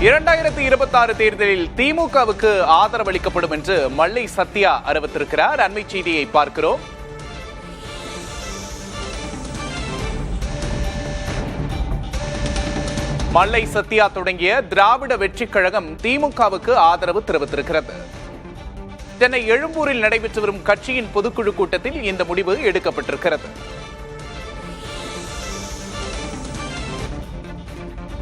2026 தேர்தலில் திமுகவுக்கு ஆதரவு அளிக்கப்படும் என்று மல்லை சத்யா அறிவித்திருக்கிறார். அண்மை செய்தியை பார்க்கிறோம். மல்லை சத்யா தொடங்கிய திராவிட வெற்றிக் கழகம் திமுகவுக்கு ஆதரவு தெரிவித்திருக்கிறது. சென்னை எழும்பூரில் நடைபெற்று வரும் கட்சியின் பொதுக்குழு கூட்டத்தில் இந்த முடிவு எடுக்கப்பட்டிருக்கிறது.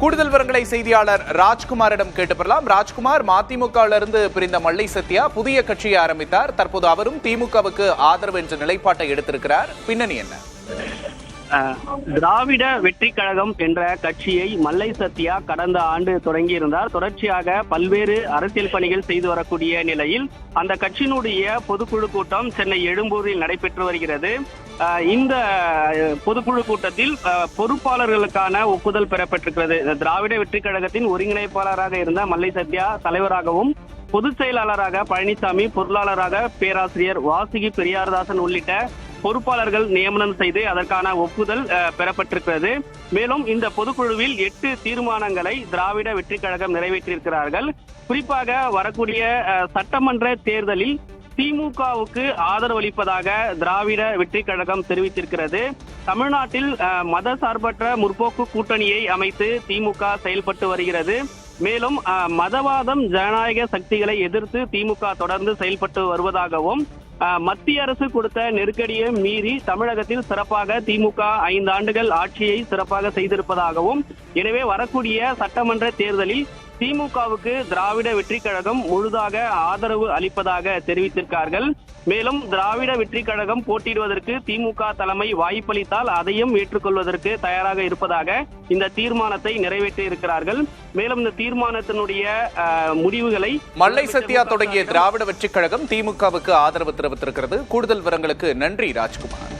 கூடுதல் விவரங்களை செய்தியாளர் ராஜ்குமாரிடம் கேட்டு பெறலாம். ராஜ்குமார், மதிமுகவிலிருந்து பிரிந்த மல்லை சத்யா புதிய கட்சியை ஆரம்பித்தார். தற்போது அவரும் திமுகவுக்கு ஆதரவு என்ற நிலைப்பாட்டை எடுத்திருக்கிறார். பின்னணி என்ன? திராவிட வெற்றி கழகம் என்ற கட்சியை மல்லை சத்யா கடந்த ஆண்டு தொடங்கியிருந்தார். தொடர்ச்சியாக பல்வேறு அரசியல் பணிகள் செய்து வரக்கூடிய நிலையில் அந்த கட்சியினுடைய பொதுக்குழு கூட்டம் சென்னை எழும்பூரில் நடைபெற்று வருகிறது. இந்த பொதுக்குழு கூட்டத்தில் பொறுப்பாளர்களுக்கான ஒப்புதல் பெறப்பட்டிருக்கிறது. திராவிட வெற்றி கழகத்தின் ஒருங்கிணைப்பாளராக இருந்த மல்லை சத்யா தலைவராகவும், பொதுச் செயலாளராக பழனிசாமி, பொருளாளராக பேராசிரியர் வாசுகி பெரியார்தாசன் உள்ளிட்ட பொறுப்பாளர்கள் நியமனம் செய்து அதற்கான ஒப்புதல் பெறப்பட்டிருக்கிறது. மேலும் இந்த பொதுக்குழுவில் 8 தீர்மானங்களை திராவிட வெற்றி கழகம் நிறைவேற்றியிருக்கிறார்கள். குறிப்பாக வரக்கூடிய சட்டமன்ற தேர்தலில் திமுகவுக்கு ஆதரவு அளிப்பதாக திராவிட வெற்றி கழகம் தெரிவித்திருக்கிறது. தமிழ்நாட்டில் மத சார்பற்ற முற்போக்கு கூட்டணியை அமைத்து திமுக செயல்பட்டு வருகிறது. மேலும் மதவாதம், ஜனநாயக சக்திகளை எதிர்த்து திமுக தொடர்ந்து செயல்பட்டு வருவதாகவும், மத்திய அரசு கொடுத்த நெருக்கடியை மீறி தமிழகத்தில் சிறப்பாக திமுக 5 ஆண்டுகள் ஆட்சியை சிறப்பாக செய்திருப்பதாகவும், எனவே வரக்கூடிய சட்டமன்ற தேர்தலில் திமுகவுக்கு திராவிட வெற்றி கழகம் முழுதாக ஆதரவு அளிப்பதாக தெரிவித்திருக்கிறார்கள். மேலும் திராவிட வெற்றி கழகம் போட்டியிடுவதற்கு திமுக தலைமை வாய்ப்பளித்தால் அதையும் ஏற்றுக்கொள்வதற்கு தயாராக இருப்பதாக இந்த தீர்மானத்தை நிறைவேற்றி இருக்கிறார்கள். மேலும் இந்த தீர்மானத்தினுடைய முடிவுகளை மல்லை சத்யா தொடங்கிய திராவிட வெற்றி கழகம் திமுகவுக்கு ஆதரவு தெரிவித்திருக்கிறது. கூடுதல் விவரங்களுக்கு நன்றி ராஜ்குமார்.